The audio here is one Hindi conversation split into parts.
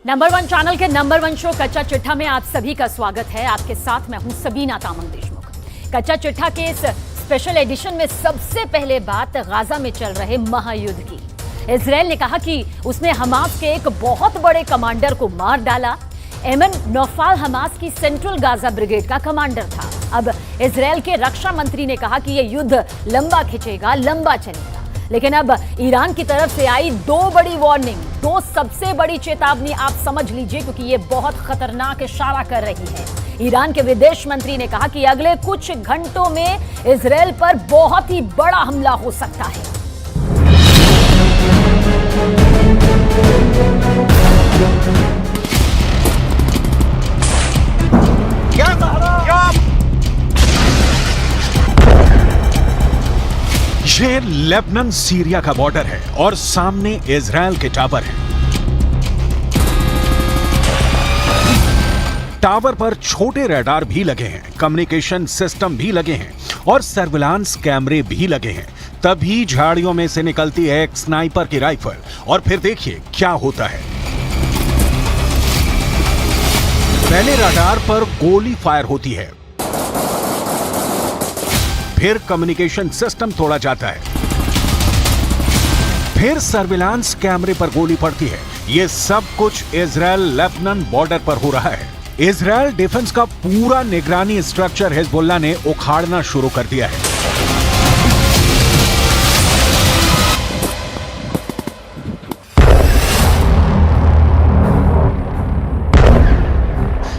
नंबर 1 चैनल के नंबर 1 शो कच्चा चिट्ठा में आप सभी का स्वागत है। आपके साथ मैं हूं सबीना तामंग देशमुख। कच्चा चिट्ठा के इस स्पेशल एडिशन में सबसे पहले बात गाजा में चल रहे महायुद्ध की। इजराइल ने कहा कि उसने हमास के एक बहुत बड़े कमांडर को मार डाला। एमन नौफाल हमास की सेंट्रल गाजा ब्रिगेड का कमांडर था। अब इजराइल के रक्षा मंत्री ने कहा कि यह युद्ध लंबा खिंचेगा, लंबा चलेगा। लेकिन अब ईरान की तरफ से आई दो बड़ी वार्निंग, दो सबसे बड़ी चेतावनी आप समझ लीजिए, क्योंकि ये बहुत खतरनाक इशारा कर रही है। ईरान के विदेश मंत्री ने कहा कि अगले कुछ घंटों में इजराइल पर बहुत ही बड़ा हमला हो सकता है। ये लेबनान सीरिया का बॉर्डर है और सामने इजराइल के टावर हैं। टावर पर छोटे रडार भी लगे हैं, कम्युनिकेशन सिस्टम भी लगे हैं और सर्विलांस कैमरे भी लगे हैं। तभी झाड़ियों में से निकलती है एक स्नाइपर की राइफल और फिर देखिए क्या होता है। पहले रडार पर गोली फायर होती है, फिर कम्युनिकेशन सिस्टम तोड़ा जाता है, फिर सर्विलांस कैमरे पर गोली पड़ती है। यह सब कुछ इजराइल लेबनान बॉर्डर पर हो रहा है। इजराइल डिफेंस का पूरा निगरानी स्ट्रक्चर हिजबुल्लाह ने उखाड़ना शुरू कर दिया है।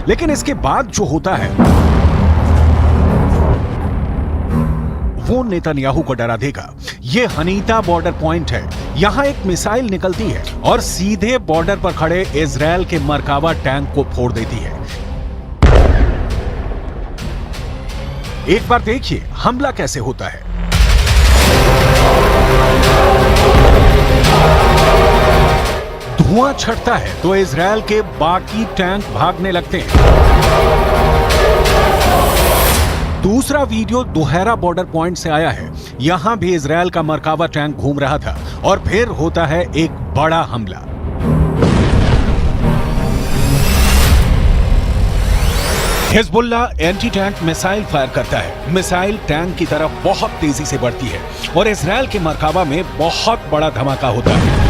लेकिन इसके बाद जो होता है वो नेतन्याहू को डरा देगा। ये हनीता बॉर्डर पॉइंट है। यहां एक मिसाइल निकलती है और सीधे बॉर्डर पर खड़े इजराइल के मरकावा टैंक को फोड़ देती है। एक बार देखिए हमला कैसे होता है। धुआं छटता है तो इजराइल के बाकी टैंक भागने लगते हैं। दूसरा वीडियो दोहरा बॉर्डर पॉइंट से आया है। यहां भी इजराइल का मरकावा टैंक घूम रहा था और फिर होता है एक बड़ा हमला। Hezbollah anti tank missile fire करता है। मिसाइल टैंक की तरफ बहुत तेजी से बढ़ती है और इजराइल के मरकावा में बहुत बड़ा धमाका होता है।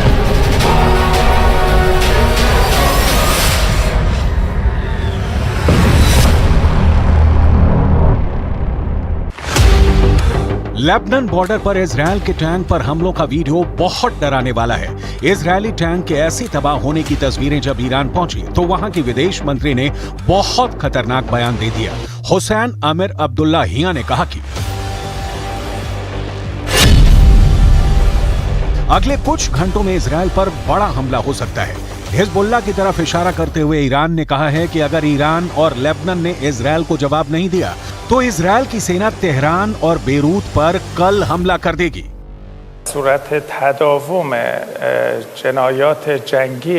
लेबनान बॉर्डर पर इजराइल के टैंक पर हमलों का वीडियो बहुत डराने वाला है। इजरायली टैंक के ऐसे तबाह होने की तस्वीरें जब ईरान पहुंची तो वहां के विदेश मंत्री ने बहुत खतरनाक बयान दे दिया। हुसैन आमिर अब्दुल्लाहियां ने कहा कि अगले कुछ घंटों में इजराइल पर बड़ा हमला हो सकता है। हिजबुल्लाह की तरफ इशारा करते हुए ईरान ने कहा है कि अगर ईरान और लेबनान ने इजराइल को जवाब नहीं दिया तो इजराइल की सेना तेहरान और बेरूत पर कल हमला कर देगी। सूरत तदावुम जनायात जंगी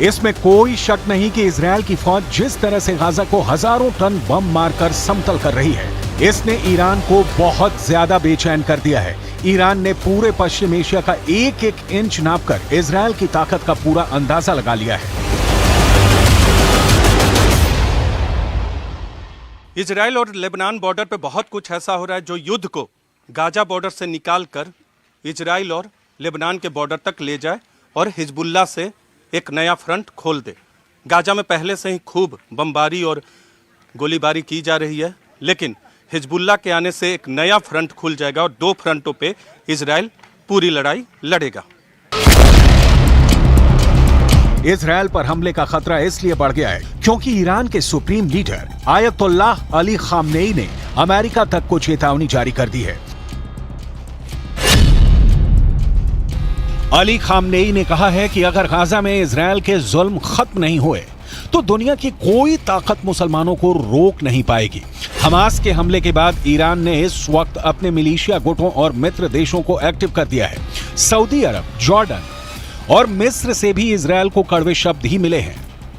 इसमें कोई शक नहीं कि इजराइल की फौज जिस तरह से गाजा को हजारों टन बम मारकर समतल कर रही है, इसने ईरान को बहुत ज्यादा बेचैन कर दिया है। ईरान ने पूरे पश्चिम एशिया का एक एक इंच नापकर इजराइल की ताकत का पूरा अंदाजा लगा लिया है। इजराइल और लेबनान बॉर्डर पे बहुत कुछ ऐसा हो रहा है जो युद्ध को गाजा बॉर्डर से निकालकर इजराइल और लेबनान के बॉर्डर तक ले जाए और हिजबुल्लाह से एक नया फ्रंट खोल दे। गाजा में पहले से ही खूब बमबारी और गोलीबारी की जा रही है, लेकिन हिजबुल्लाह के आने से एक नया फ्रंट खुल जाएगा और दो फ्रंटों पे इजराइल पूरी लड़ाई लड़ेगा। इजराइल पर हमले का खतरा इसलिए बढ़ गया है क्योंकि ईरान के supreme leader Ayatollah Ali Khamenei ने अमेरिका तक को चेतावनी जारी कर दी है। अली खामनेई ने कहा है कि अगर गाजा में इजराइल के जुल्म खत्म नहीं हुए तो दुनिया की कोई ताकत मुसलमानों को रोक नहीं पाएगी। हमास के हमले के बाद ईरान ने इस वक्त अपने मिलिशिया गुटों और मित्र देशों को एक्टिव कर दिया है। सऊदी अरब, जॉर्डन और मिस्र से भी इजरायल को कड़वे शब्द ही मिले हैं।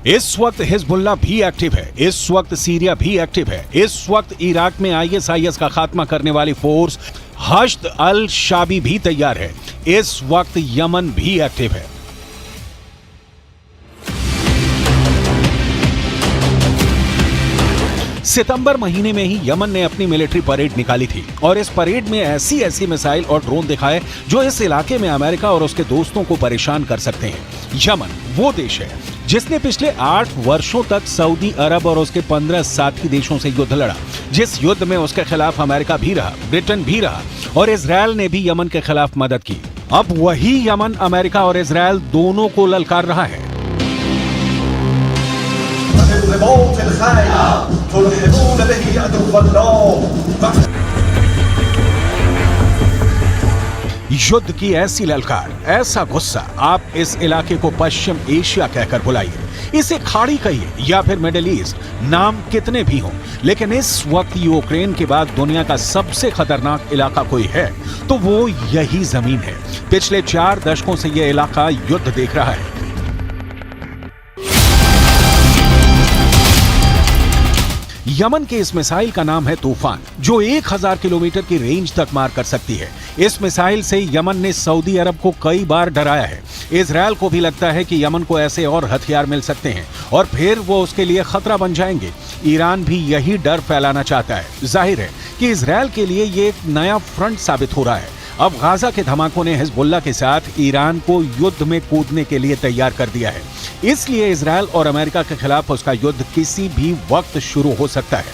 इस वक्त हिजबुल्लाह भी एक्टिव है, इस वक्त सीरिया भी एक्टिव है, इस वक्त इराक में ISIS का खात्मा करने वाली फोर्स हश्द अल शाबी भी तैयार है, इस वक्त यमन भी एक्टिव है। सितंबर महीने में ही यमन ने अपनी मिलिट्री परेड निकाली थी और इस परेड में ऐसी ऐसी मिसाइल और ड्रोन दिखाए जो इस इलाके में अमेरिका और उसके दोस्तों को परेशान कर सकते हैं। यमन वो देश है जिसने पिछले 8 वर्षों तक सऊदी अरब और उसके 15 साथी देशों से युद्ध लड़ा, जिस युद्ध में उसके खिलाफ अमेरिका भी रहा, ब्रिटेन भी रहा और इजरायल ने भी यमन के खिलाफ मदद की। अब वही यमन अमेरिका और इजरायल दोनों को ललकार रहा है। युद्ध की ऐसी ललकार, ऐसा गुस्सा, आप इस इलाके को पश्चिम एशिया कहकर बुलाइए, इसे खाड़ी कहिए या फिर मिडिल ईस्ट, नाम कितने भी हों, लेकिन इस वक्त यूक्रेन के बाद दुनिया का सबसे खतरनाक इलाका कोई है तो वो यही जमीन है। पिछले 4 दशकों से यह इलाका युद्ध देख रहा है। यमन के इस मिसाइल का नाम है तूफान, जो 1000 किलोमीटर की रेंज तक मार कर सकती है। इस मिसाइल से यमन ने सऊदी अरब को कई बार डराया है। इजरायल को भी लगता है कि यमन को ऐसे और हथियार मिल सकते हैं और फिर वो उसके लिए खतरा बन जाएंगे। ईरान भी यही डर फैलाना चाहता है। जाहिर है कि इजरायल के लिए ये एक नया फ्रंट साबित हो रहा है। अब गाजा के धमाकों ने हिजबुल्लाह के साथ ईरान को युद्ध में कूदने के लिए तैयार कर दिया है। इसलिए इजरायल और अमेरिका के खिलाफ उसका युद्ध किसी भी वक्त शुरू हो सकता है।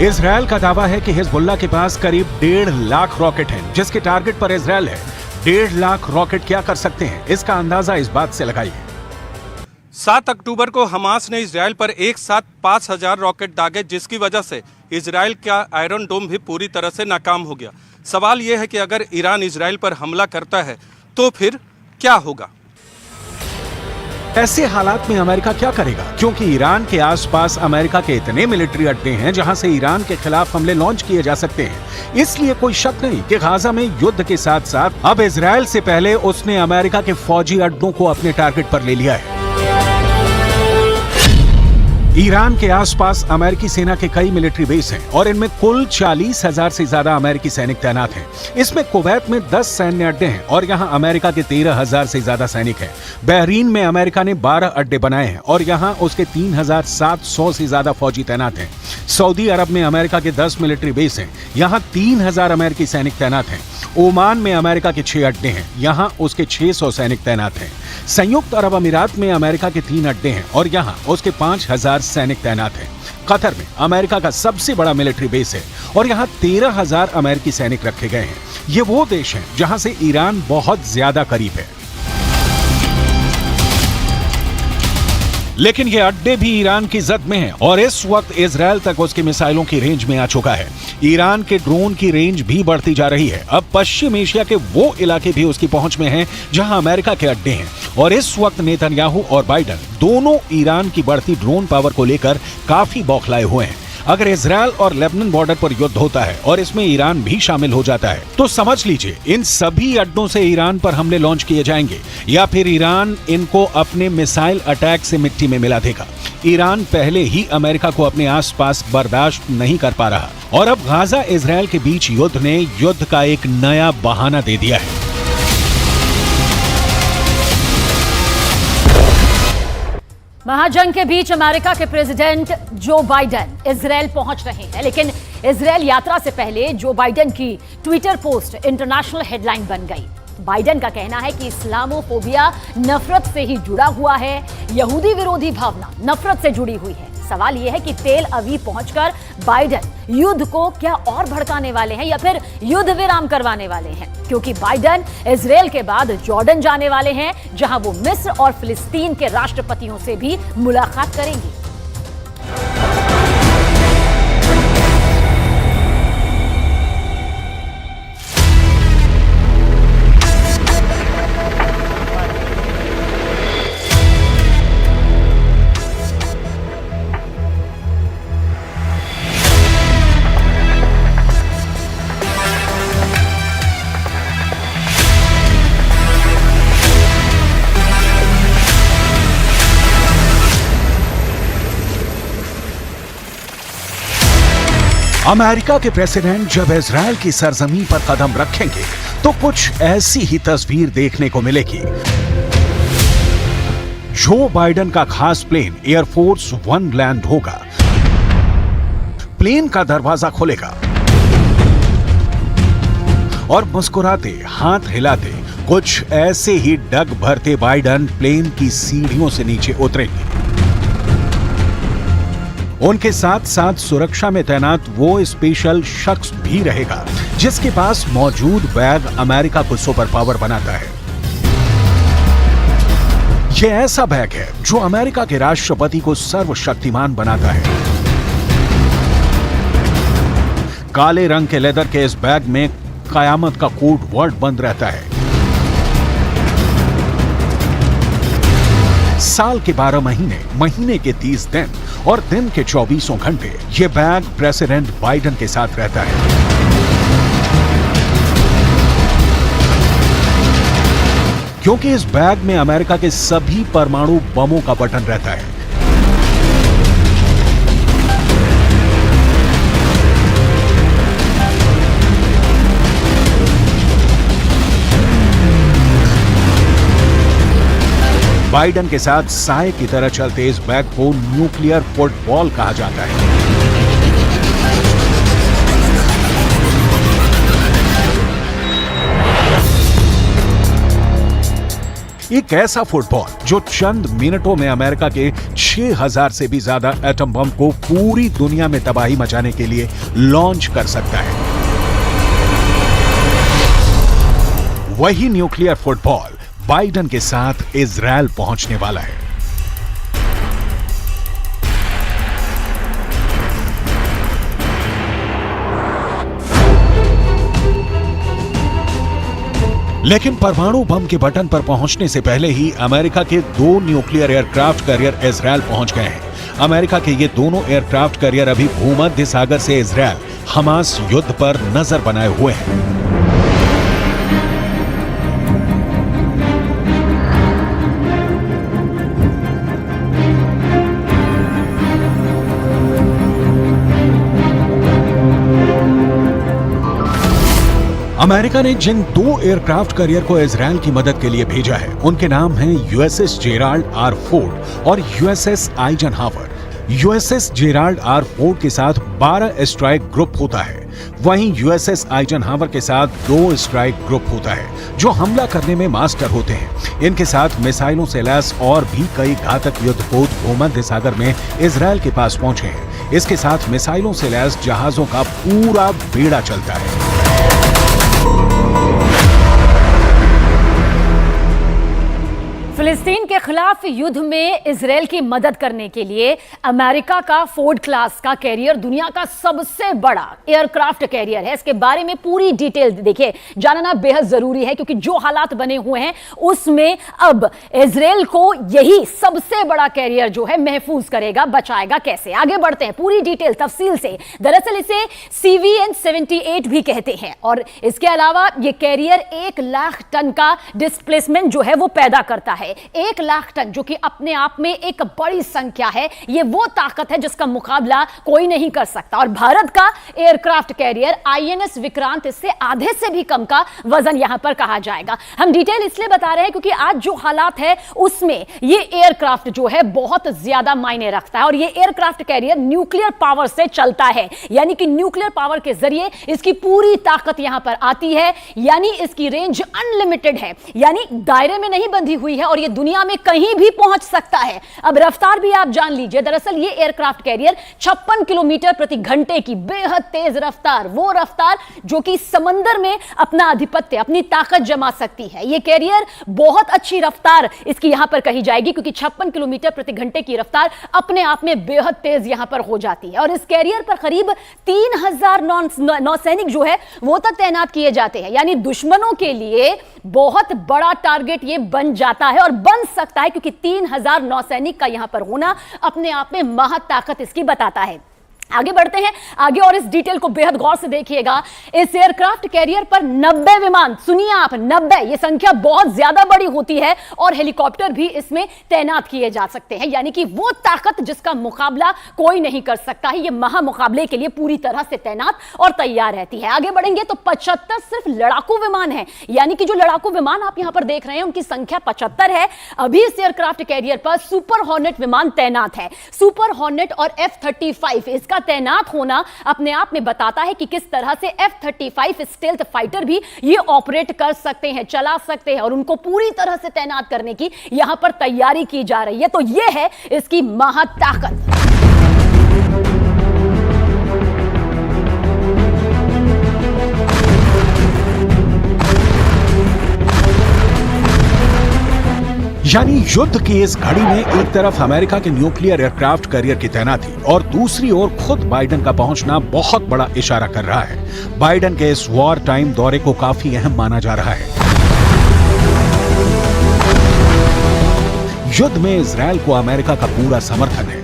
इजरायल का दावा है कि हिजबुल्लाह के पास करीब 1.5 लाख रॉकेट हैं, जिसके टारगेट पर इजरायल है। 1.5 लाख रॉकेट क्या कर सकते हैं, इसका अंदाजा इस बात से लगाइए। 7 अक्टूबर को हमास ने इजरायल पर एक साथ 5000 रॉकेट दागे, जिसकी वजह से इजरायल का आयरन डोम भी पूरी तरह से नाकाम हो गया। सवाल यह है कि अगर ईरान इजरायल पर हमला करता है तो फिर क्या होगा? ऐसे हालात में अमेरिका क्या करेगा, क्योंकि ईरान के आसपास अमेरिका के इतने मिलिट्री अड्डे हैं जहां से ईरान के खिलाफ हमले लॉन्च किए जा सकते हैं। इसलिए कोई शक नहीं कि गाजा में युद्ध के साथ साथ अब इजरायल से पहले उसने अमेरिका के फौजी अड्डों को अपने टारगेट पर ले लिया है। ईरान के आसपास अमेरिकी सेना के कई मिलिट्री बेस हैं और इनमें कुल 40,000 से ज्यादा अमेरिकी सैनिक तैनात हैं। इसमें कुवैत में 10 सैन्य अड्डे हैं और यहाँ अमेरिका के 13,000 से ज्यादा सैनिक हैं। बहरीन में अमेरिका ने 12 अड्डे बनाए हैं और यहाँ उसके 3,700 से ज्यादा फौजी तैनात हैं। सऊदी अरब में अमेरिका के 10 मिलिट्री बेस हैं, यहाँ 3,000 अमेरिकी सैनिक तैनात हैं। ओमान में अमेरिका के 6 अड्डे हैं, यहाँ उसके 600 सैनिक तैनात हैं। संयुक्त अरब अमीरात में अमेरिका के 3 अड्डे हैं और यहाँ उसके 5,000 सैनिक तैनात हैं। कतर में अमेरिका का सबसे बड़ा मिलिट्री बेस है और यहाँ 13,000 अमेरिकी सैनिक रखे गए हैं। ये वो देश हैं जहाँ से ईरान बहुत ज्यादा करीब है। लेकिन ये अड्डे भी ईरान की जद में हैं और इस वक्त इजरायल तक उसकी मिसाइलों की रेंज में आ चुका है। ईरान के ड्रोन की रेंज भी बढ़ती जा रही है। अब पश्चिम एशिया के वो इलाके भी उसकी पहुंच में हैं जहां अमेरिका के अड्डे हैं और इस वक्त नेतन्याहू और बाइडेन दोनों ईरान की बढ़ती ड्रोन पावर को लेकर काफी बौखलाए हुए हैं। अगर इजरायल और लेबनान बॉर्डर पर युद्ध होता है और इसमें ईरान भी शामिल हो जाता है तो समझ लीजिए इन सभी अड्डों से ईरान पर हमले लॉन्च किए जाएंगे या फिर ईरान इनको अपने मिसाइल अटैक से मिट्टी में मिला देगा। ईरान पहले ही अमेरिका को अपने आसपास बर्दाश्त नहीं कर पा रहा और अब गाजा इजरायल के बीच युद्ध ने युद्ध का एक नया बहाना दे दिया है। महाजंग के बीच अमेरिका के प्रेसिडेंट जो बाइडेन इजरायल पहुंच रहे हैं, लेकिन इजरायल यात्रा से पहले जो बाइडेन की ट्विटर पोस्ट इंटरनेशनल हेडलाइन बन गई। बाइडेन का कहना है कि इस्लामोफोबिया नफरत से ही जुड़ा हुआ है, यहूदी विरोधी भावना नफरत से जुड़ी हुई है। सवाल यह है कि तेल अवीव पहुंचकर बाइडेन युद्ध को क्या और भड़काने वाले हैं या फिर युद्ध विराम करवाने वाले हैं, क्योंकि बाइडेन इजरायल के बाद जॉर्डन जाने वाले हैं, जहां वो मिस्र और फिलिस्तीन के राष्ट्रपतियों से भी मुलाकात करेंगे। अमेरिका के प्रेसिडेंट जब इजरायल की सरजमीन पर कदम रखेंगे तो कुछ ऐसी ही तस्वीर देखने को मिलेगी। जो बाइडेन का खास प्लेन एयरफोर्स वन लैंड होगा, प्लेन का दरवाजा खुलेगा और मुस्कुराते हाथ हिलाते कुछ ऐसे ही डग भरते बाइडेन प्लेन की सीढ़ियों से नीचे उतरेंगे। उनके साथ साथ सुरक्षा में तैनात वो स्पेशल शख्स भी रहेगा जिसके पास मौजूद बैग अमेरिका को सुपर पावर बनाता है। यह ऐसा बैग है जो अमेरिका के राष्ट्रपति को सर्वशक्तिमान बनाता है। काले रंग के लेदर के इस बैग में कयामत का कोड वर्ड बंद रहता है। साल के 12 महीने, महीने के 30 दिन और दिन के 24 घंटे ये बैग प्रेसिडेंट बाइडेन के साथ रहता है। क्योंकि इस बैग में अमेरिका के सभी परमाणु बमों का बटन रहता है। बाइडेन के साथ साए की तरह चलते इस बैग को न्यूक्लियर फुटबॉल कहा जाता है। एक ऐसा फुटबॉल जो चंद मिनटों में अमेरिका के 6000 से भी ज्यादा एटम बम को पूरी दुनिया में तबाही मचाने के लिए लॉन्च कर सकता है। वही न्यूक्लियर फुटबॉल बाइडेन के साथ इजरायल पहुंचने वाला है। लेकिन परमाणु बम के बटन पर पहुंचने से पहले ही अमेरिका के 2 न्यूक्लियर एयरक्राफ्ट कैरियर इजरायल पहुंच गए हैं। अमेरिका के ये दोनों एयरक्राफ्ट कैरियर अभी भूमध्य सागर से इजरायल हमास युद्ध पर नजर बनाए हुए हैं। अमेरिका ने जिन 2 एयरक्राफ्ट कैरियर को इजरायल की मदद के लिए भेजा है उनके नाम हैं यूएसएस जेराल्ड आर फोर्ड और USS Eisenhower. USS Gerald R Ford के साथ 12 स्ट्राइक ग्रुप होता है, वहीं यूएसएस आइजनहावर के साथ 2 स्ट्राइक ग्रुप होता है जो हमला करने में मास्टर होते हैं। इनके साथ मिसाइलों से लैस और भी कई घातक युद्धपोत भूमध्य सागर में इजरायल के पास पहुंचे हैं। इसके साथ मिसाइलों से लैस जहाजों का पूरा बेड़ा चलता है। फिलिस्तीन के खिलाफ युद्ध में इजरायल की मदद करने के लिए अमेरिका का फोर्ड क्लास का कैरियर दुनिया का सबसे बड़ा एयरक्राफ्ट कैरियर है। इसके बारे में पूरी डिटेल देखिए, जानना बेहद जरूरी है क्योंकि जो हालात बने हुए हैं उसमें अब इजरायल को यही सबसे बड़ा कैरियर जो है महफूज करेगा, बचाएगा कैसे। आगे बढ़ते हैं पूरी डिटेल तफसील से। दरअसल इसे CVN-78 भी कहते हैं और इसके अलावा यह कैरियर 1 लाख टन का डिस्प्लेसमेंट जो है वो पैदा करता है। 1 लाख टन जो कि अपने आप में एक बड़ी संख्या है। यह वो ताकत है जिसका मुकाबला कोई नहीं कर सकता। और भारत का एयरक्राफ्ट कैरियर INS विक्रांत इससे आधे से भी कम का वजन यहां पर कहा जाएगा। हम डिटेल इसलिए बता रहे हैं क्योंकि आज जो हालात है उसमें यह एयरक्राफ्ट जो है बहुत ज्यादा मायने रखता है और यह एयरक्राफ्ट कैरियर न्यूक्लियर पावर से चलता है, यानी कि न्यूक्लियर पावर के जरिए इसकी पूरी ताकत यहां पर आती है, यानी इसकी रेंज अनलिमिटेड है, यानी दायरे में नहीं बंधी हुई है और ये दुनिया में कहीं भी पहुंच सकता है। अब रफ्तार भी आप जान लीजिए। दरअसल ये एयरक्राफ्ट कैरियर 56 किलोमीटर प्रति घंटे की बेहद तेज रफ्तार, वो रफ्तार जो कि समंदर में अपना आधिपत्य, अपनी ताकत जमा सकती है। ये कैरियर बहुत अच्छी रफ्तार इसकी यहां पर कही जाएगी, क्योंकि 56 किलोमीटर प्रति घंटे की रफ्तार अपने आप में बेहद तेज यहां पर हो जाती है। और इस कैरियर पर करीब 3000 नौसैनिक जो है वो तक तैनात किए जाते हैं। यानी दुश्मनों के लिए बहुत बड़ा टारगेट ये बन जाता है और बन सकता है, क्योंकि 3000 नौसैनिक का यहां पर होना अपने आप में महत्ताकत इसकी बताता है। आगे बढ़ते हैं आगे और इस डिटेल को बेहद गौर से देखिएगा। इस एयरक्राफ्ट कैरियर पर 90 विमान, सुनिए आप 90, ये संख्या बहुत ज्यादा बड़ी होती है, और हेलीकॉप्टर भी इसमें तैनात किए जा सकते हैं। यानी कि वो ताकत जिसका मुकाबला कोई नहीं कर सकता है, ये महामुकाबले के लिए पूरी तरह से तैनात और तैयार रहती है। आगे बढ़ेंगे तो 75 सिर्फ लड़ाकू विमान है। यानी कि जो लड़ाकू विमान आप यहां पर देख रहे हैं उनकी संख्या 75 है। अभी इस एयरक्राफ्ट कैरियर पर सुपर हॉर्नेट विमान तैनात है। सुपर हॉर्नेट और F-35 इसका तैनात होना अपने आप में बताता है कि किस तरह से F-35 स्टेल्थ फाइटर भी ये ऑपरेट कर सकते हैं, चला सकते हैं, और उनको पूरी तरह से तैनात करने की यहां पर तैयारी की जा रही है। तो ये है इसकी महाताकत। यानी युद्ध की इस घड़ी में एक तरफ अमेरिका के न्यूक्लियर एयरक्राफ्ट कैरियर की तैनाती और दूसरी ओर खुद बाइडेन का पहुंचना बहुत बड़ा इशारा कर रहा है। बाइडेन के इस वॉर टाइम दौरे को काफी अहम माना जा रहा है। युद्ध में इजरायल को अमेरिका का पूरा समर्थन है।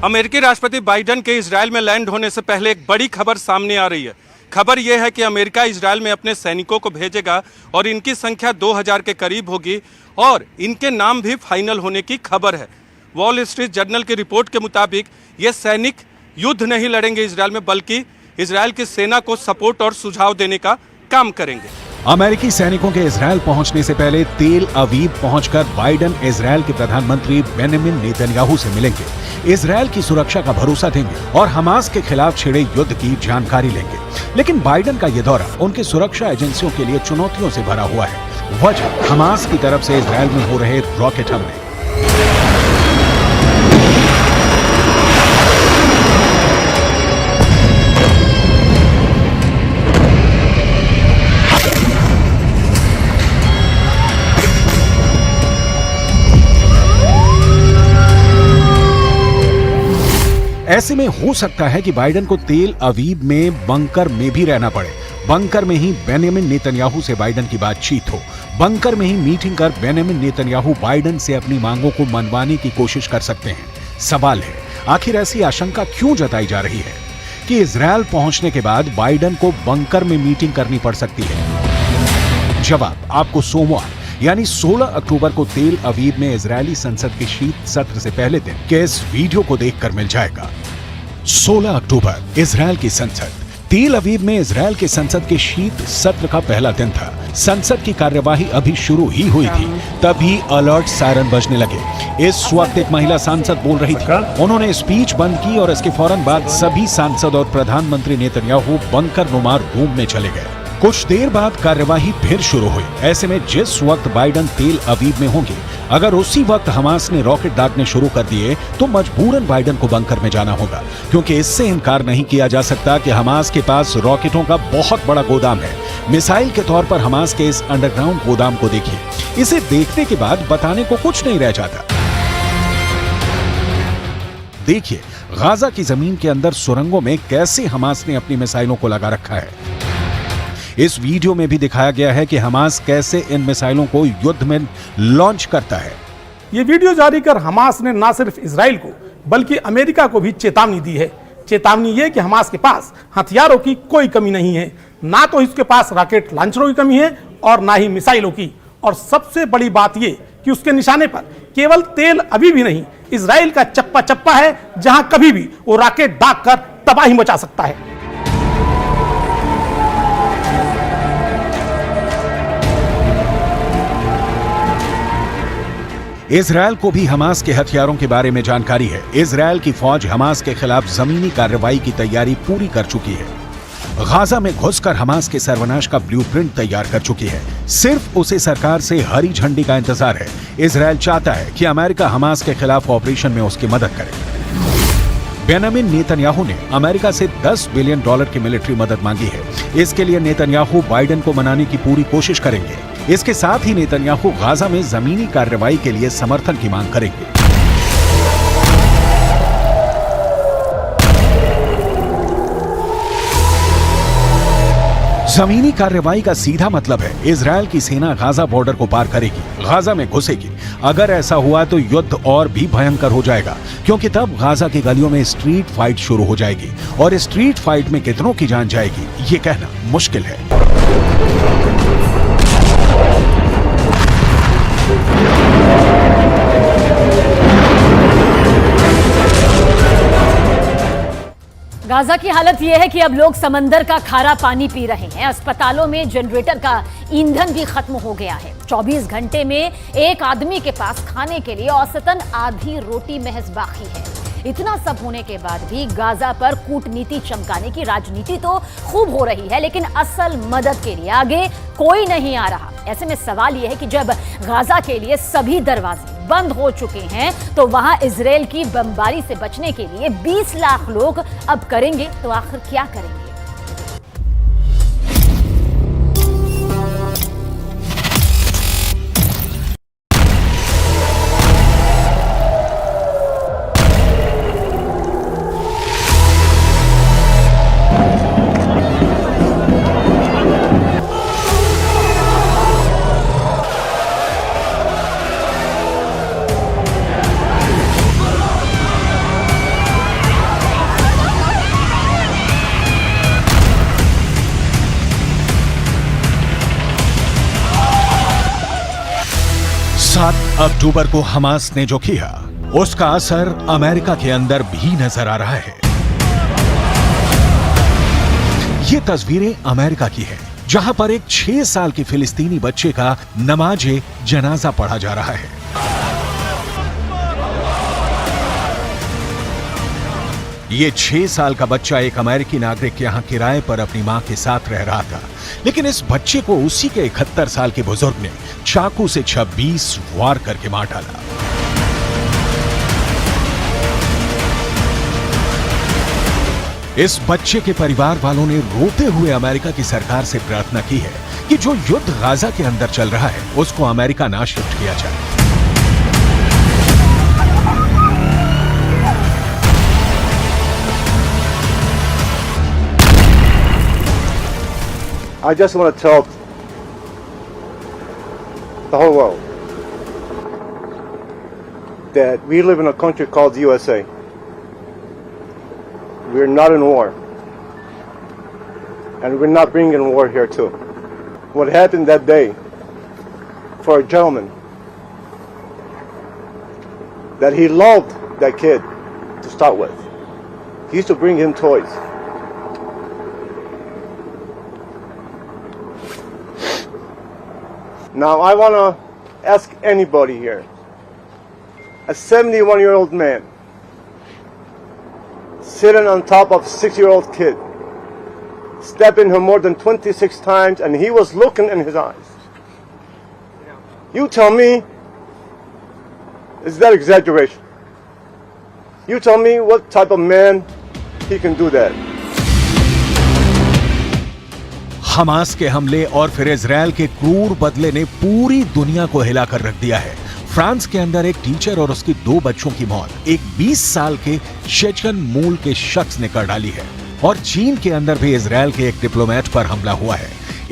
अमेरिकी राष्ट्रपति बाइडेन के इजरायल में लैंड होने से पहले एक बड़ी खबर सामने आ रही है। खबर यह है कि अमेरिका इजरायल में अपने सैनिकों को भेजेगा और इनकी संख्या 2000 के करीब होगी, और इनके नाम भी फाइनल होने की खबर है। वॉल स्ट्रीट जर्नल की रिपोर्ट के मुताबिक ये सैनिक युद्ध नहीं लड़ेंगे इजरायल में, बल्कि इजरायल की सेना को सपोर्ट और सुझाव देने का काम करेंगे। अमेरिकी सैनिकों के इजरायल पहुंचने से पहले तेल अवीव पहुंचकर बाइडेन इजरायल के प्रधानमंत्री बेंजामिन नेतन्याहू से मिलेंगे, इजरायल की सुरक्षा का भरोसा देंगे और हमास के खिलाफ छिड़े युद्ध की जानकारी लेंगे। लेकिन बाइडेन का यह दौरा उनकी सुरक्षा एजेंसियों के लिए चुनौतियों से भरा हुआ है। वजह हमास की तरफ से इजरायल में हो रहे रॉकेट हमले। ऐसे में हो सकता है कि बाइडेन को तेल अवीव में बंकर में भी रहना पड़े। बंकर में ही बेंजामिन नेतन्याहू से बाइडेन की बातचीत हो, बंकर में ही मीटिंग कर बेंजामिन नेतन्याहू बाइडेन से अपनी मांगों को मनवाने की कोशिश कर सकते हैं। सवाल है, आखिर ऐसी आशंका क्यों जताई जा रही है कि इजरायल पहुंचने के बाद बाइडेन को बंकर में मीटिंग करनी पड़ सकती है? जवाब आपको सोमवार यानी 16 अक्टूबर को तेल अवीव में इजरायली संसद के शीत सत्र से पहले दिन के इस वीडियो को देखकर मिल जाएगा। 16 अक्टूबर इजरायल की संसद। तेल अवीव में इजरायल के संसद के शीत सत्र का पहला दिन था। संसद की कार्यवाही अभी शुरू ही हुई थी, तभी अलर्ट सायरन बजने लगे। इस वक्त एक महिला सांसद बोल रही थी। उन्होंने स्पीच बंद की और इसके फौरन बाद सभी सांसद और प्रधानमंत्री नेतन्याहू बंकर नुमा रूम में चले गए। कुछ देर बाद कार्यवाही फिर शुरू हुई। ऐसे में जिस वक्त बाइडेन तेल अवीव में होंगे, अगर उसी वक्त हमास ने रॉकेट दागने शुरू कर दिए तो मजबूरन बाइडेन को बंकर में जाना होगा, क्योंकि इससे इनकार नहीं किया जा सकता कि हमास के पास रॉकेटों का बहुत बड़ा गोदाम है। मिसाइल के तौर पर हमास के इस अंडरग्राउंड गोदाम को देखिए। इसे देखने के बाद बताने को कुछ नहीं रह जाता। देखिए गाजा की जमीन के अंदर सुरंगों में कैसे हमास ने अपनी मिसाइलों को लगा रखा है। इस वीडियो में भी दिखाया गया है कि हमास कैसे इन मिसाइलों को युद्ध में लॉन्च करता है। ये वीडियो जारी कर हमास ने न सिर्फ इजराइल को बल्कि अमेरिका को भी चेतावनी दी है। चेतावनी ये कि हमास के पास हथियारों की कोई कमी नहीं है, ना तो इसके पास रॉकेट लॉन्चरों की कमी है और ना ही मिसाइलों की। और सबसे बड़ी बात ये कि उसके निशाने पर केवल तेल अवीव ही नहीं, इजराइल का चप्पा चप्पा है, जहां कभी भी वो रॉकेट दाग कर तबाही मचा सकता है। इजरायल को भी हमास के हथियारों के बारे में जानकारी है। इजरायल की फौज हमास के खिलाफ जमीनी कार्रवाई की तैयारी पूरी कर चुकी है। गाजा में घुसकर हमास के सर्वनाश का ब्लूप्रिंट तैयार कर चुकी है। सिर्फ उसे सरकार से हरी झंडी का इंतजार है। इजरायल चाहता है कि अमेरिका हमास के खिलाफ ऑपरेशन में उसकी मदद करे। बेंजामिन नेतन्याहू ने अमेरिका से $10 बिलियन की मिलिट्री मदद मांगी है। इसके लिए नेतन्याहू बाइडेन को मनाने की पूरी कोशिश करेंगे। इसके साथ ही नेतन्याहू गाजा में जमीनी कार्रवाई के लिए समर्थन की मांग करेंगे। जमीनी कार्रवाई का सीधा मतलब है इजरायल की सेना गाजा बॉर्डर को पार करेगी, गाजा में घुसेगी। अगर ऐसा हुआ तो युद्ध और भी भयंकर हो जाएगा, क्योंकि तब गाजा की गलियों में स्ट्रीट फाइट शुरू हो जाएगी और स्ट्रीट फाइट में कितनों की जान जाएगी ये कहना मुश्किल है। गाजा की हालत यह है कि अब लोग समंदर का खारा पानी पी रहे हैं। अस्पतालों में जनरेटर का ईंधन भी खत्म हो गया है। 24 घंटे में एक आदमी के पास खाने के लिए औसतन आधी रोटी महज बाकी है। इतना सब होने के बाद भी गाजा पर कूटनीति चमकाने की राजनीति तो खूब हो रही है, लेकिन असल मदद के लिए आगे कोई नहीं आ रहा। ऐसे में सवाल यह है कि जब गाजा के लिए सभी दरवाजे बंद हो चुके हैं तो वहां इजरायल की बमबारी से बचने के लिए 20 लाख लोग अब करेंगे तो आखिर क्या करेंगे? अक्टूबर को हमास ने जो किया उसका असर अमेरिका के अंदर भी नजर आ रहा है। ये तस्वीरें अमेरिका की है, जहां पर एक 6 साल के फिलिस्तीनी बच्चे का नमाजे जनाजा पढ़ा जा रहा है। ये 6 साल का बच्चा एक अमेरिकी नागरिक के यहां किराए पर अपनी मां के साथ रह रहा था, लेकिन इस बच्चे को उसी के 71 साल के बुजुर्ग ने चाकू से 26 वार करके मार डाला। इस बच्चे के परिवार वालों ने रोते हुए अमेरिका की सरकार से प्रार्थना की है कि जो युद्ध गाजा के अंदर चल रहा है उसको अमेरिका ना शिफ्ट किया जाए। I just want to tell the whole world that we live in a country called the USA. We're not in war. And we're not bringing war here too. What happened that day for a gentleman, that he loved that kid to start with. He used to bring him toys. Now I want to ask anybody here, a 71-year-old man sitting on top of a 6-year-old kid, stabbing him more than 26 times, and he was looking in his eyes. You tell me, is that exaggeration? You tell me what type of man he can do that. Hamas के हमले और फिर इजरायल के क्रूर बदले ने पूरी दुनिया को हिलाकर रख दिया है। फ्रांस के अंदर एक टीचर और उसकी 2 बच्चों की मौत एक 20 साल के चेचन मूल के शख्स ने कर डाली है। और चीन के अंदर भी इजरायल के एक डिप्लोमेट पर हमला हुआ है।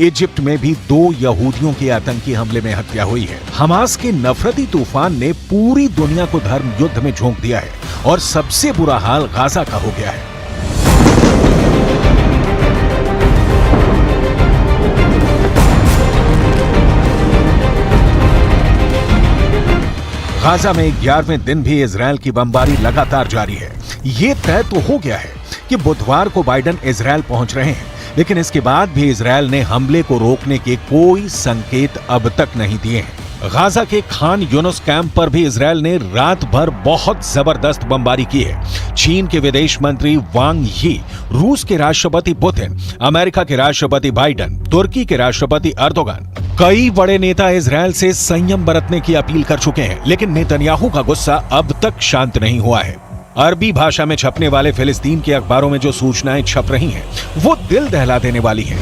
इजिप्ट में भी 2 यहूदियों के आतंकी हमले में हत्या हुई है। हमास के नफरती तूफान ने पूरी दुनिया को धर्म युद्ध में झोंक दिया है और सबसे बुरा हाल गाजा का हो गया है। गाजा में 11वें दिन भी इजरायल की बमबारी लगातार जारी है। ये तय तो हो गया है कि बुधवार को बाइडेन इजरायल पहुंच रहे हैं, लेकिन इसके बाद भी इजरायल ने हमले को रोकने के कोई संकेत अब तक नहीं दिए हैं। गाजा के खान यूनुस कैंप पर भी इजरायल ने रात भर बहुत जबरदस्त बमबारी की है। चीन के विदेश मंत्री वांग यी रूस के राष्ट्रपति पुतिन, अमेरिका के राष्ट्रपति बाइडेन, तुर्की के राष्ट्रपति अर्दोगान, कई बड़े नेता इजरायल से संयम बरतने की अपील कर चुके हैं, लेकिन नेतन्याहू का गुस्सा अब तक शांत नहीं हुआ है। अरबी भाषा में छपने वाले फिलिस्तीन के अखबारों में जो सूचनाएं छप रही हैं, वो दिल दहला देने वाली हैं।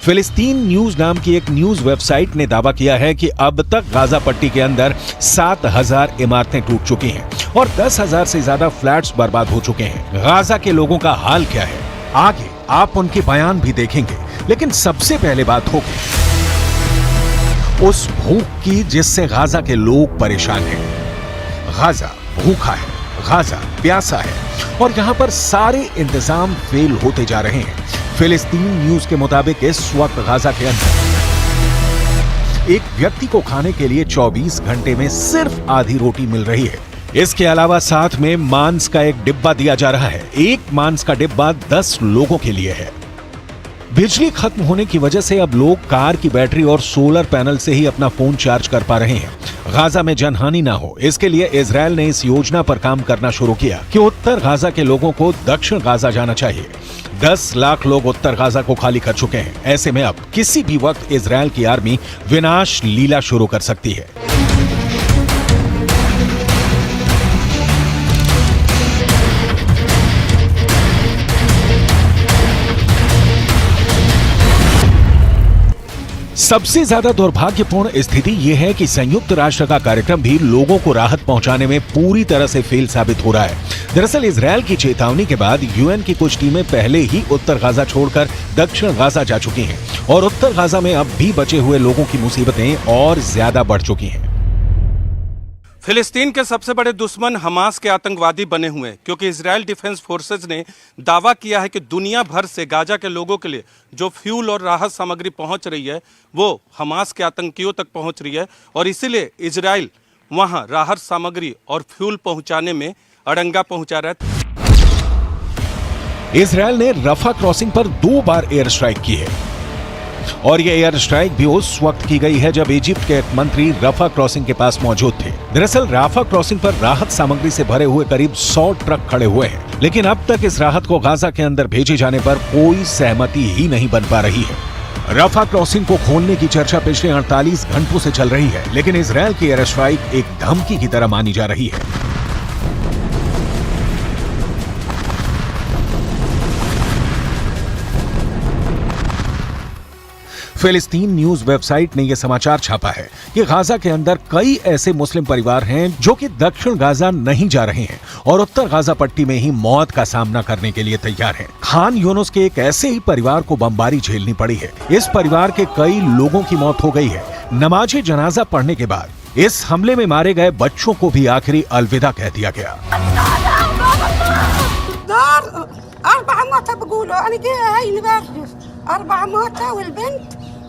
फिलिस्तीन न्यूज नाम की एक न्यूज वेबसाइट ने दावा किया है कि अब तक गाजा पट्टी के अंदर 7,000 इमारतें टूट चुकी हैं और 10,000 से ज्यादा फ्लैट्स बर्बाद हो चुके हैं। गाजा के लोगों का हाल क्या है, आगे आप उनके बयान भी देखेंगे, लेकिन सबसे पहले बात होगी उस भूख की जिससे गाजा के लोग परेशान हैं। गाजा भूखा है, गाजा प्यासा है और यहां पर सारे इंतजाम फेल होते जा रहे हैं। फिलिस्तीन न्यूज के मुताबिक इस वक्त गाजा के अंदर एक व्यक्ति को खाने के लिए 24 घंटे में सिर्फ आधी रोटी मिल रही है। इसके अलावा साथ में मांस का एक डिब्बा दिया जा रहा है। एक मांस का डिब्बा 10 लोगों के लिए है। बिजली खत्म होने की वजह से अब लोग कार की बैटरी और सोलर पैनल से ही अपना फोन चार्ज कर पा रहे हैं। गाजा में जनहानि ना हो, इसके लिए इजरायल ने इस योजना पर काम करना शुरू किया कि उत्तर गाजा के लोगों को दक्षिण गाजा जाना चाहिए। 10 लाख लोग उत्तर गाजा को खाली कर चुके हैं। ऐसे में अब किसी भी वक्त इजरायल की आर्मी विनाश लीला शुरू कर सकती है। सबसे ज्यादा दुर्भाग्यपूर्ण स्थिति यह है कि संयुक्त राष्ट्र का कार्यक्रम भी लोगों को राहत पहुंचाने में पूरी तरह से फेल साबित हो रहा है। दरअसल इजरायल की चेतावनी के बाद यूएन की कुछ टीमें पहले ही उत्तर गाजा छोड़कर दक्षिण गाजा जा चुकी हैं और उत्तर गाजा में अब भी बचे हुए लोगों की मुसीबतें और ज्यादा बढ़ चुकी हैं। फिलिस्तीन के सबसे बड़े दुश्मन हमास के आतंकवादी बने हुए हैं, क्योंकि इजरायल डिफेंस फोर्सेज ने दावा किया है कि दुनिया भर से गाजा के लोगों के लिए जो फ्यूल और राहत सामग्री पहुंच रही है वो हमास के आतंकियों तक पहुंच रही है और इसीलिए इजरायल वहां राहत सामग्री और फ्यूल पहुंचाने में अड़ंगा पहुंचा रहा है। इजरायल ने रफा क्रॉसिंग पर 2 बार एयर स्ट्राइक की है और यह एयर स्ट्राइक भी उस वक्त की गई है जब इजिप्ट के एक मंत्री रफा क्रॉसिंग के पास मौजूद थे। दरअसल रफा क्रॉसिंग पर राहत सामग्री से भरे हुए करीब 100 ट्रक खड़े हुए हैं, लेकिन अब तक इस राहत को गाजा के अंदर भेजे जाने पर कोई सहमति ही नहीं बन पा रही है। रफा क्रॉसिंग को खोलने की चर्चा पिछले 48 घंटों से चल रही है, लेकिन इजरायल की एयर स्ट्राइक एक धमकी की तरह मानी जा रही है। फिलिस्तीन न्यूज वेबसाइट ने यह समाचार छापा है कि गाजा के अंदर कई ऐसे मुस्लिम परिवार हैं जो कि दक्षिण गाजा नहीं जा रहे हैं और उत्तर गाजा पट्टी में ही मौत का सामना करने के लिए तैयार हैं। खान यूनुस के एक ऐसे ही परिवार को बमबारी झेलनी पड़ी है। इस परिवार के कई लोगों की मौत हो गई है। नमाज़े जनाजा पढ़ने के बाद इस हमले में मारे गए बच्चों को भी आखिरी अलविदा कह दिया गया।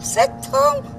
6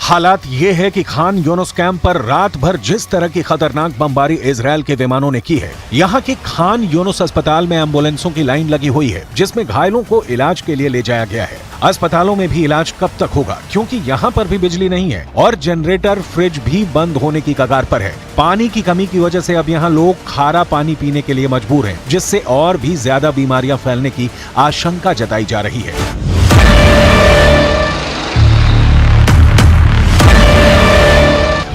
हालात ये है कि खान यूनुस कैंप पर रात भर जिस तरह की खतरनाक बमबारी इजरायल के विमानों ने की है, यहाँ के खान यूनुस अस्पताल में एम्बुलेंसों की लाइन लगी हुई है जिसमें घायलों को इलाज के लिए ले जाया गया है। अस्पतालों में भी इलाज कब तक होगा, क्योंकि यहाँ पर भी बिजली नहीं है और जनरेटर फ्रिज भी बंद होने की कगार पर है। पानी की कमी की वजह से अब यहाँ लोग खारा पानी पीने के लिए मजबूर हैं, जिससे और भी ज्यादा बीमारियां फैलने की आशंका जताई जा रही है।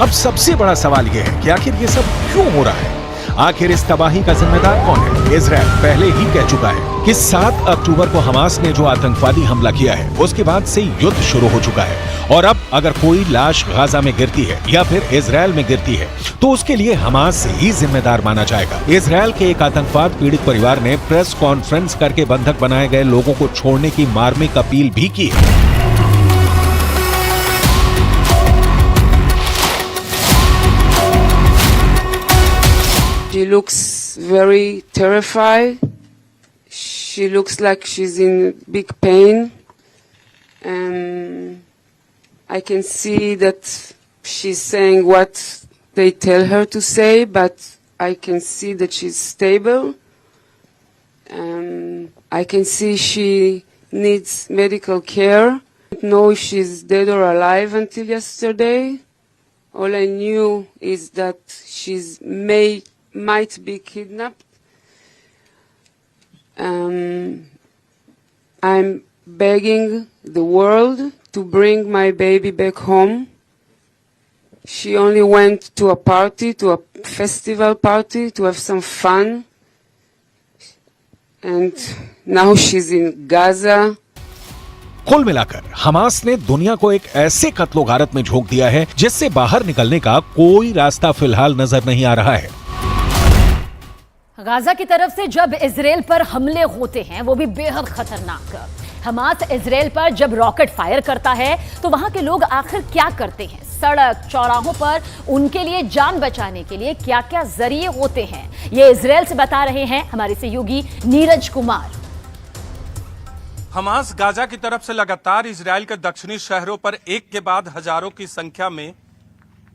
अब सबसे बड़ा सवाल यह है कि आखिर ये सब क्यों हो रहा है? आखिर इस तबाही का जिम्मेदार कौन है? इजरायल पहले ही कह चुका है कि 7 अक्टूबर को हमास ने जो आतंकवादी हमला किया है उसके बाद से युद्ध शुरू हो चुका है और अब अगर कोई लाश गाजा में गिरती है या फिर इजरायल में गिरती है तो उसके लिए हमास ही जिम्मेदार माना जाएगा। इजरायल के एक आतंकवाद पीड़ित परिवार ने प्रेस कॉन्फ्रेंस करके बंधक बनाए गए लोगों को छोड़ने की मार्मिक अपील भी की है। She looks very terrified. She looks like she's in big pain. I can see that she's saying what they tell her to say, but I can see that she's stable. I can see she needs medical care. I don't know if she's dead or alive until yesterday. All I knew is that she's might be kidnapped. I'm begging the world to bring my baby back home. She only went to a party, to a festival party, to have some fun. And now she's in Gaza. कुल मिलाकर हमास ने दुनिया को एक ऐसे कत्लो गारत में झोंक दिया है जिससे बाहर निकलने का कोई रास्ता फिलहाल नजर नहीं आ रहा है। गाजा की तरफ से जब इजराइल पर हमले होते हैं, वो भी बेहद खतरनाक। हमास इजराइल पर जब रॉकेट फायर करता है तो वहां के लोग आखिर क्या करते हैं? सड़क चौराहों पर उनके लिए जान बचाने के लिए क्या क्या जरिए होते हैं, ये इजराइल से बता रहे हैं हमारे सहयोगी नीरज कुमार। हमास गाजा की तरफ से लगातार इजराइल के दक्षिणी शहरों पर एक के बाद हजारों की संख्या में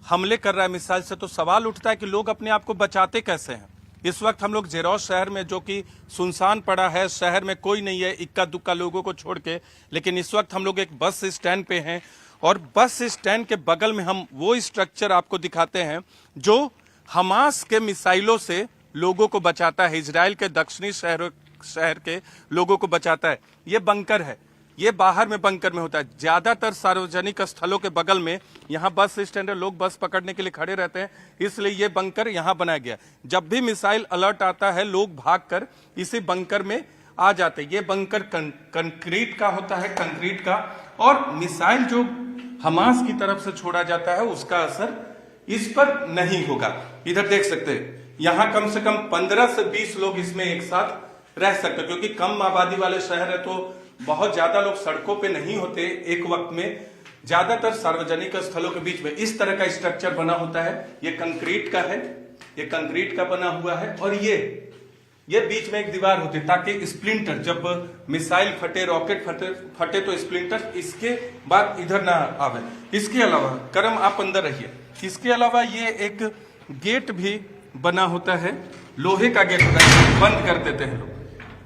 हमले कर रहा है मिसाइल से, तो सवाल उठता है कि लोग अपने आप को बचाते कैसे हैं। इस वक्त हम लोग जेरोस शहर में, जो कि सुनसान पड़ा है, शहर में कोई नहीं है इक्का दुक्का लोगों को छोड़ के, लेकिन इस वक्त हम लोग एक बस स्टैंड पे हैं और बस स्टैंड के बगल में हम वो स्ट्रक्चर आपको दिखाते हैं जो हमास के मिसाइलों से लोगों को बचाता है, इजराइल के दक्षिणी शहर के लोगों को बचाता है। ये बंकर है, ये बाहर में बंकर में होता है। ज्यादातर सार्वजनिक स्थलों के बगल में यहाँ बस स्टैंड है, लोग बस पकड़ने के लिए खड़े रहते हैं, इसलिए ये बंकर यहाँ बनाया गया। जब भी मिसाइल अलर्ट आता है लोग भागकर इसी बंकर में आ जाते हैं। ये बंकर कंक्रीट का होता है, कंक्रीट का, और मिसाइल जो हमास की तरफ से छोड़ा जाता है उसका असर इस पर नहीं होगा। इधर देख सकते हैं, यहाँ कम से कम 15 से 20 लोग इसमें एक साथ रह सकते, क्योंकि कम आबादी वाले शहर है तो बहुत ज्यादा लोग सड़कों पे नहीं होते एक वक्त में। ज्यादातर सार्वजनिक स्थलों के बीच में इस तरह का स्ट्रक्चर बना होता है। ये कंक्रीट का है, ये कंक्रीट का बना हुआ है, और ये बीच में एक दीवार होती है ताकि स्प्लिंटर, जब मिसाइल फटे, रॉकेट फटे तो स्प्लिंटर इसके बाद इधर ना आवे। इसके अलावा करम आप अंदर रहिए, इसके अलावा ये एक गेट भी बना होता है, लोहे का गेट होता है, बंद कर देते हैं लोग।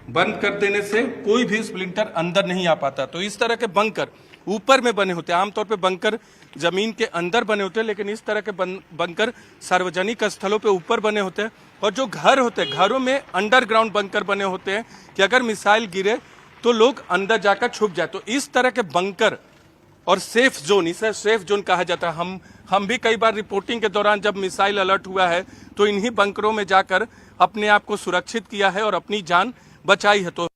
बंद कर देने से कोई भी स्प्लिंटर अंदर नहीं आ पाता। तो इस तरह के बंकर ऊपर में बने होते हैं। आमतौर पे बंकर जमीन के अंदर बने होते हैं, लेकिन इस तरह के बंकर सार्वजनिक स्थलों पे ऊपर बने होते हैं। और जो घर होते हैं, घरों में अंडरग्राउंड बंकर बने होते हैं कि अगर मिसाइल गिरे तो लोग अंदर जाकर छुप जाए। तो इस तरह के बंकर और सेफ जोन, इसे सेफ जोन कहा जाता है। हम भी कई बार रिपोर्टिंग के दौरान जब मिसाइल अलर्ट हुआ है तो इन्हीं बंकरों में जाकर अपने आप को सुरक्षित किया है और अपनी जान बचाई है। तो